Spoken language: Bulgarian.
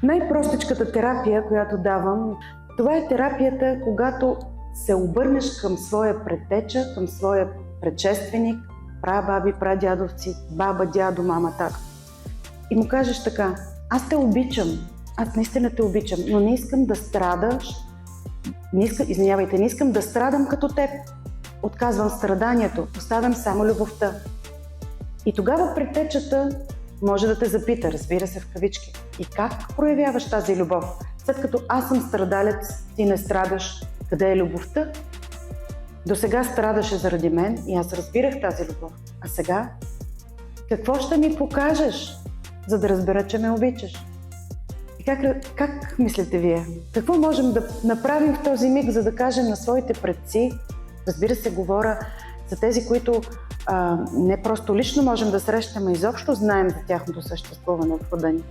Най-простичката терапия, която давам, това е терапията, когато се обърнеш към своя предтеча, към своя предшественик, прабаби, прадядовци, баба, дядо, мама, тата. И му кажеш така: аз те обичам, аз наистина те обичам, но не искам да страдаш, не искам да страдам като теб. Отказвам страданието, оставям само любовта. И тогава предтечата може да те запита, разбира се, в кавички: и как проявяваш тази любов? След като аз съм страдалец, ти не страдаш, къде е любовта? До сега страдаше заради мен и аз разбирах тази любов. А сега какво ще ми покажеш, за да разбера, че ме обичаш? И как мислите вие? Какво можем да направим в този миг, за да кажем на своите предци? Разбира се, говоря за тези, които не просто лично можем да срещаме, изобщо знаем за тяхното съществуване в рода ни.